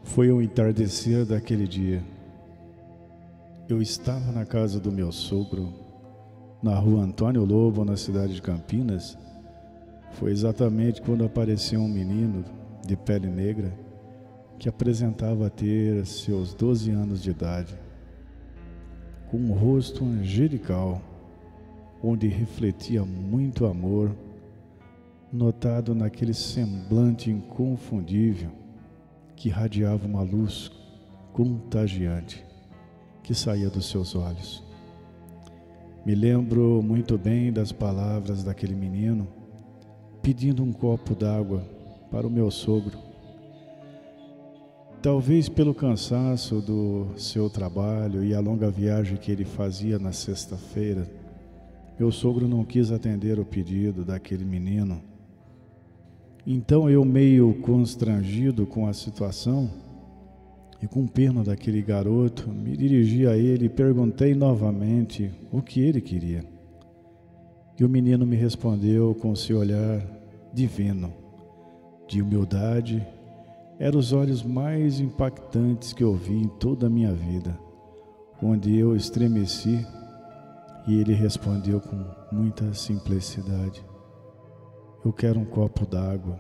Foi o entardecer daquele dia. Eu estava na casa do meu sogro, na rua Antônio Lobo, na cidade de Campinas. Foi exatamente quando apareceu um menino de pele negra que apresentava ter seus 12 anos de idade, com um rosto angelical, onde refletia muito amor, notado naquele semblante inconfundível que irradiava uma luz contagiante que saía dos seus olhos. Me lembro muito bem das palavras daquele menino pedindo um copo d'água para o meu sogro. Talvez pelo cansaço do seu trabalho e a longa viagem que ele fazia na sexta-feira, meu sogro não quis atender o pedido daquele menino. Então eu, meio constrangido com a situação e com pena daquele garoto, me dirigi a ele e perguntei novamente o que ele queria. E o menino me respondeu com seu olhar divino, de humildade. Eram os olhos mais impactantes que eu vi em toda a minha vida, onde eu estremeci e ele respondeu com muita simplicidade: eu quero um copo d'água.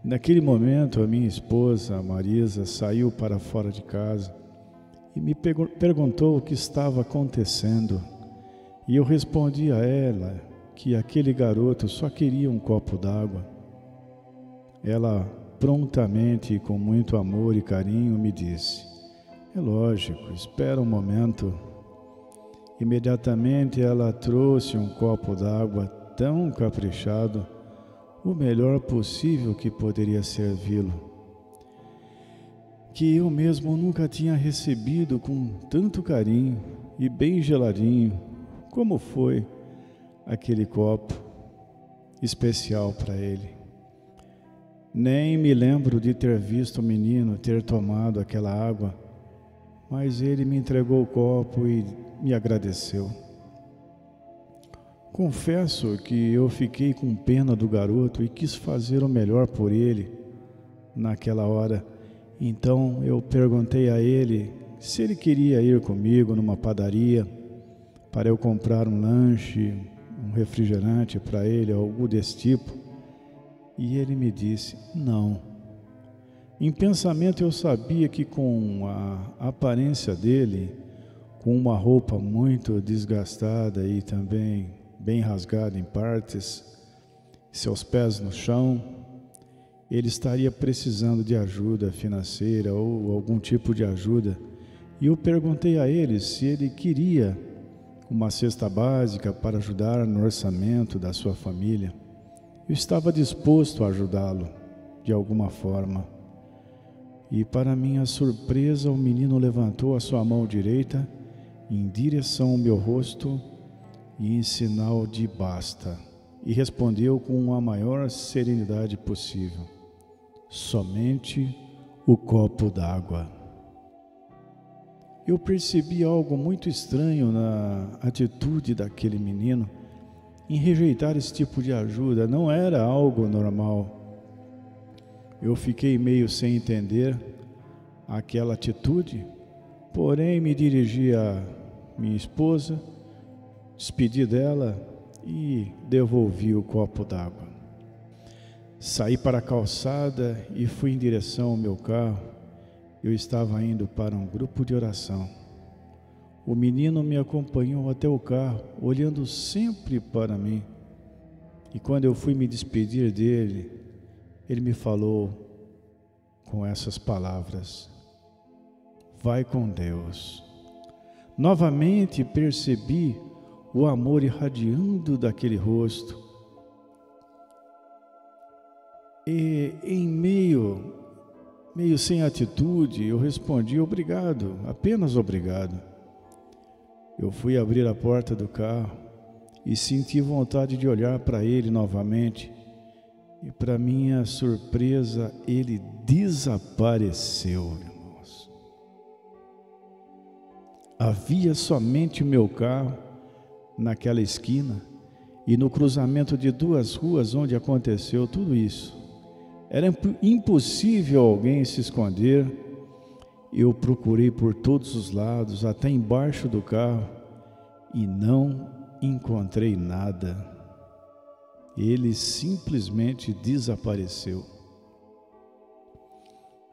Naquele momento, a minha esposa, a Marisa, saiu para fora de casa e me perguntou o que estava acontecendo. E eu respondi a ela que aquele garoto só queria um copo d'água. Ela prontamente e com muito amor e carinho me disse: é lógico, espera um momento. Imediatamente ela trouxe um copo d'água tão caprichado, o melhor possível que poderia servi-lo, que eu mesmo nunca tinha recebido com tanto carinho e bem geladinho, como foi aquele copo especial para ele. Nem me lembro de ter visto o menino ter tomado aquela água, mas ele me entregou o copo e me agradeceu. Confesso que eu fiquei com pena do garoto e quis fazer o melhor por ele naquela hora. Então eu perguntei a ele se ele queria ir comigo numa padaria para eu comprar um lanche, um refrigerante para ele, algo desse tipo. E ele me disse não. Em pensamento eu sabia que com a aparência dele, com uma roupa muito desgastada e também bem rasgado em partes, seus pés no chão, ele estaria precisando de ajuda financeira ou algum tipo de ajuda. E eu perguntei a ele se ele queria uma cesta básica para ajudar no orçamento da sua família. Eu estava disposto a ajudá-lo de alguma forma. E para minha surpresa, o menino levantou a sua mão direita em direção ao meu rosto e em sinal de basta, e respondeu com a maior serenidade possível: somente o copo d'água. Eu percebi algo muito estranho na atitude daquele menino em rejeitar esse tipo de ajuda. Não era algo normal. Eu fiquei meio sem entender aquela atitude, porém me dirigi à minha esposa, despedi dela e devolvi o copo d'água. Saí para a calçada e fui em direção ao meu carro. Eu estava indo para um grupo de oração. O menino me acompanhou até o carro, olhando sempre para mim. E quando eu fui me despedir dele, ele me falou com essas palavras: vai com Deus. Novamente percebi o amor irradiando daquele rosto. E em meio sem atitude, eu respondi: obrigado, apenas obrigado. Eu fui abrir a porta do carro e senti vontade de olhar para ele novamente. E para minha surpresa, ele desapareceu, irmãos. Havia somente o meu carro naquela esquina e no cruzamento de duas ruas onde aconteceu tudo isso. Era impossível alguém se esconder. Eu procurei por todos os lados, até embaixo do carro, e não encontrei nada. Ele simplesmente desapareceu.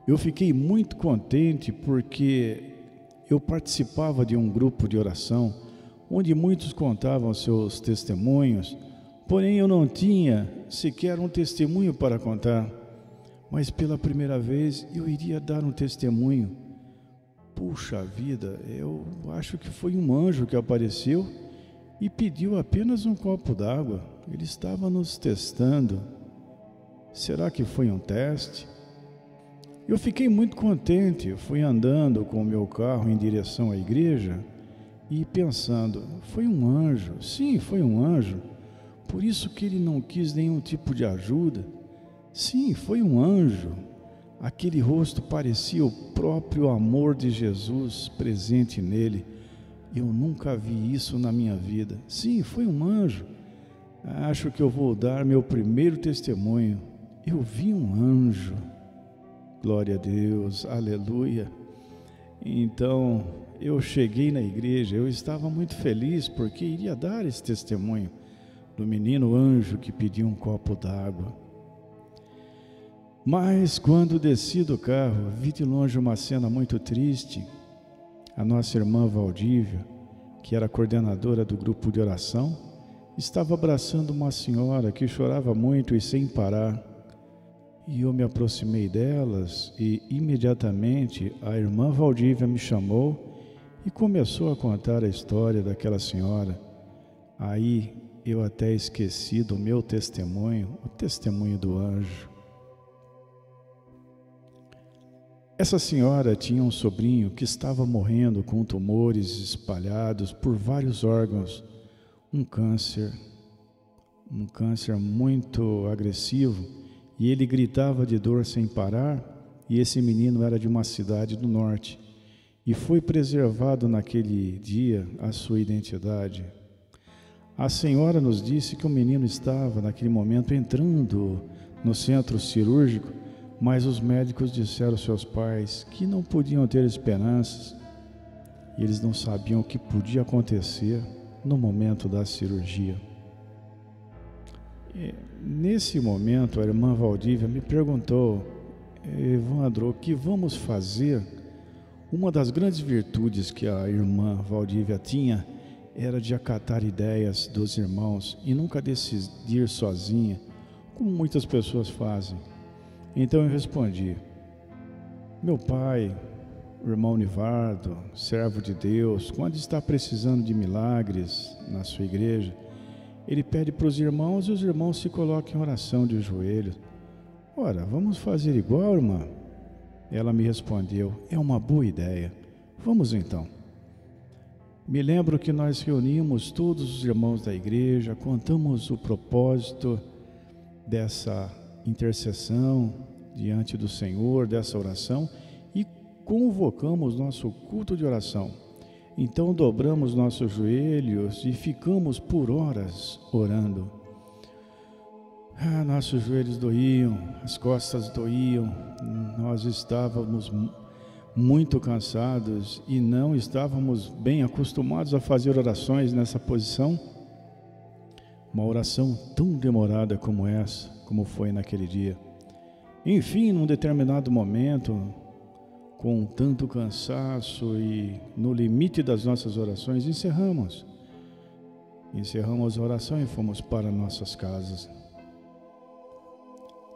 Eu fiquei muito contente porque eu participava de um grupo de oração onde muitos contavam seus testemunhos, porém eu não tinha sequer um testemunho para contar, mas pela primeira vez eu iria dar um testemunho. Puxa vida, eu acho que foi um anjo que apareceu e pediu apenas um copo d'água. Ele estava nos testando. Será que foi um teste? Eu fiquei muito contente. Fui andando com o meu carro em direção à igreja e pensando, foi um anjo. Sim, foi um anjo. Por isso que ele não quis nenhum tipo de ajuda. Sim, foi um anjo. Aquele rosto parecia o próprio amor de Jesus presente nele. Eu nunca vi isso na minha vida. Sim, foi um anjo. Acho que eu vou dar meu primeiro testemunho. Eu vi um anjo. Glória a Deus, aleluia. Então, eu cheguei na igreja, eu estava muito feliz porque iria dar esse testemunho do menino anjo que pediu um copo d'água. Mas quando desci do carro, vi de longe uma cena muito triste. A nossa irmã Valdívia, que era coordenadora do grupo de oração, estava abraçando uma senhora que chorava muito e sem parar. E eu me aproximei delas e imediatamente a irmã Valdívia me chamou e começou a contar a história daquela senhora. Aí eu até esqueci do meu testemunho, o testemunho do anjo. Essa senhora tinha um sobrinho que estava morrendo com tumores espalhados por vários órgãos, um câncer muito agressivo, e ele gritava de dor sem parar, e esse menino era de uma cidade do norte, e foi preservado naquele dia a sua identidade. A senhora nos disse que o menino estava naquele momento entrando no centro cirúrgico, mas os médicos disseram aos seus pais que não podiam ter esperanças e eles não sabiam o que podia acontecer no momento da cirurgia. Nesse momento, a irmã Valdívia me perguntou: Evandro, o que vamos fazer? Uma das grandes virtudes que a irmã Valdívia tinha era de acatar ideias dos irmãos e nunca decidir sozinha, como muitas pessoas fazem. Então eu respondi: meu pai, o irmão Nivardo, servo de Deus, quando está precisando de milagres na sua igreja, ele pede para os irmãos e os irmãos se colocam em oração de joelhos. Ora, vamos fazer igual, irmã? Ela me respondeu: é uma boa ideia. Vamos então. Me lembro que nós reunimos todos os irmãos da igreja, contamos o propósito dessa intercessão diante do Senhor, dessa oração, e convocamos nosso culto de oração. Então dobramos nossos joelhos e ficamos por horas orando. Nossos joelhos doíam, as costas doíam, nós estávamos muito cansados e não estávamos bem acostumados a fazer orações nessa posição. Uma oração tão demorada como essa, como foi naquele dia. Enfim, num determinado momento, com tanto cansaço e no limite das nossas orações, encerramos a oração e fomos para nossas casas.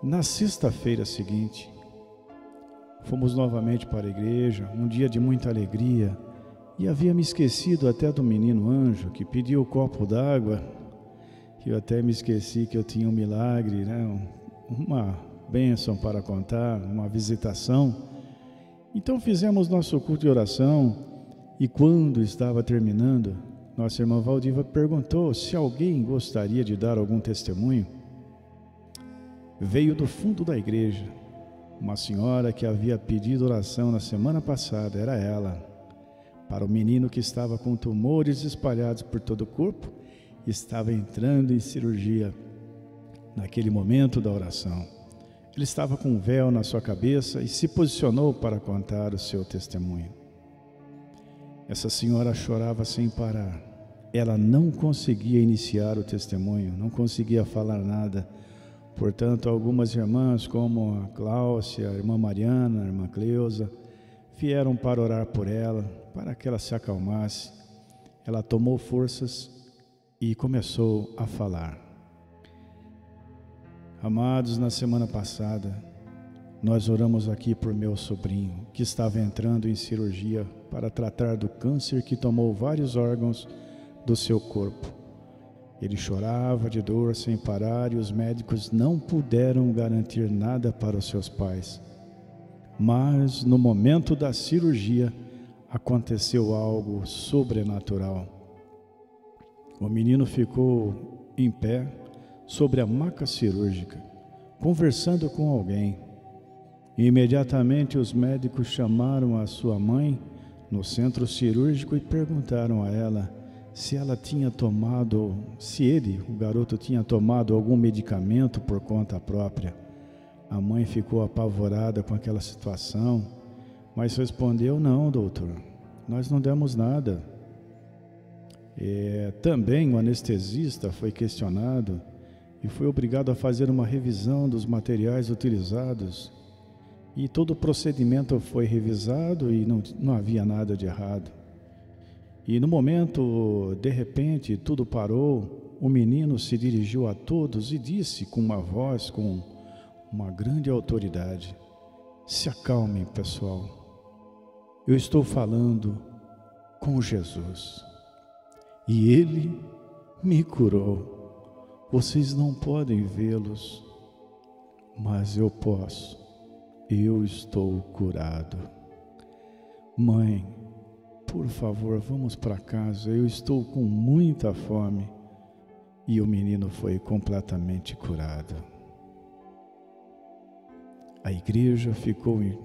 Na sexta-feira seguinte, fomos novamente para a igreja, um dia de muita alegria, e havia me esquecido até do menino anjo que pediu o copo d'água. Eu até me esqueci que eu tinha um milagre, uma bênção para contar, uma visitação. Então fizemos nosso culto de oração, e quando estava terminando, nossa irmã Valdívia perguntou se alguém gostaria de dar algum testemunho. Veio do fundo da igreja uma senhora que havia pedido oração na semana passada, era ela, para o menino que estava com tumores espalhados por todo o corpo, estava entrando em cirurgia naquele momento da oração. Ele estava com um véu na sua cabeça e se posicionou para contar o seu testemunho. Essa senhora chorava sem parar. Ela não conseguia iniciar o testemunho, não conseguia falar nada. Portanto, algumas irmãs, como a Cláudia, a irmã Mariana, a irmã Cleusa, vieram para orar por ela, para que ela se acalmasse. Ela tomou forças e começou a falar. Amados, na semana passada, nós oramos aqui por meu sobrinho, que estava entrando em cirurgia para tratar do câncer que tomou vários órgãos do seu corpo. Ele chorava de dor sem parar e os médicos não puderam garantir nada para os seus pais. Mas no momento da cirurgia aconteceu algo sobrenatural. O menino ficou em pé sobre a maca cirúrgica, conversando com alguém. E imediatamente os médicos chamaram a sua mãe no centro cirúrgico e perguntaram a ela se ela tinha tomado, se ele, o garoto, tinha tomado algum medicamento por conta própria. A mãe ficou apavorada com aquela situação, mas respondeu: não, doutor, nós não demos nada. Também o anestesista foi questionado e foi obrigado a fazer uma revisão dos materiais utilizados. E todo o procedimento foi revisado e não havia nada de errado. E no momento, de repente, tudo parou. O menino se dirigiu a todos e disse com uma voz, com uma grande autoridade: se acalmem, pessoal. Eu estou falando com Jesus. E Ele me curou. Vocês não podem vê-los, mas eu posso. Eu estou curado. Mãe, por favor, vamos para casa. Eu estou com muita fome. E o menino foi completamente curado. A igreja ficou em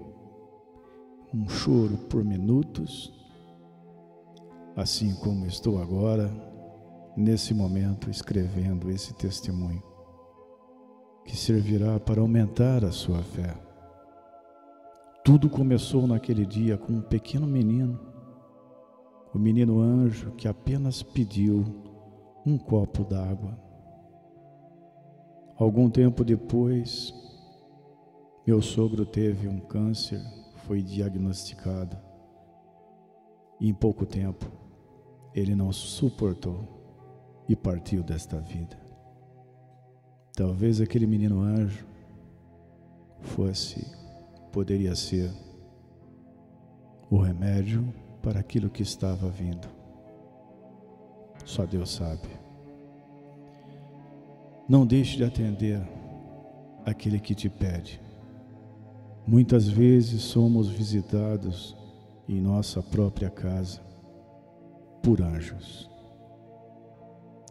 um choro por minutos, assim como estou agora, nesse momento, escrevendo esse testemunho, que servirá para aumentar a sua fé. Tudo começou naquele dia com um pequeno menino, o menino anjo, que apenas pediu um copo d'água. Algum tempo depois, meu sogro teve um câncer, foi diagnosticado. E em pouco tempo, ele não suportou e partiu desta vida. Talvez aquele menino anjo poderia ser o remédio para aquilo que estava vindo. Só Deus sabe. Não deixe de atender aquele que te pede. Muitas vezes somos visitados em nossa própria casa por anjos.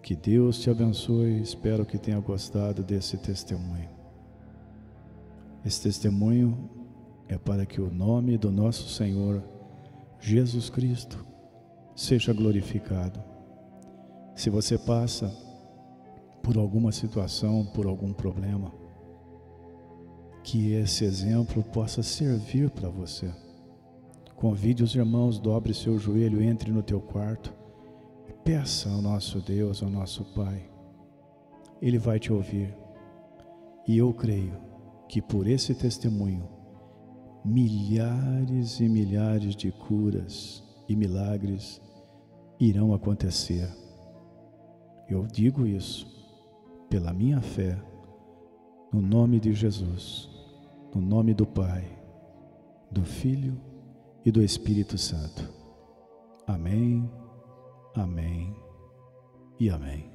Que Deus te abençoe. Espero que tenha gostado desse testemunho. Esse testemunho é para que o nome do nosso Senhor Jesus Cristo seja glorificado. Se você passa por alguma situação, por algum problema, que esse exemplo possa servir para você. Convide os irmãos, dobre seu joelho, entre no teu quarto e peça ao nosso Deus, ao nosso Pai. Ele vai te ouvir. E eu creio que por esse testemunho, milhares e milhares de curas e milagres irão acontecer. Eu digo isso pela minha fé, no nome de Jesus, no nome do Pai, do Filho e do Espírito Santo. Amém, amém e amém.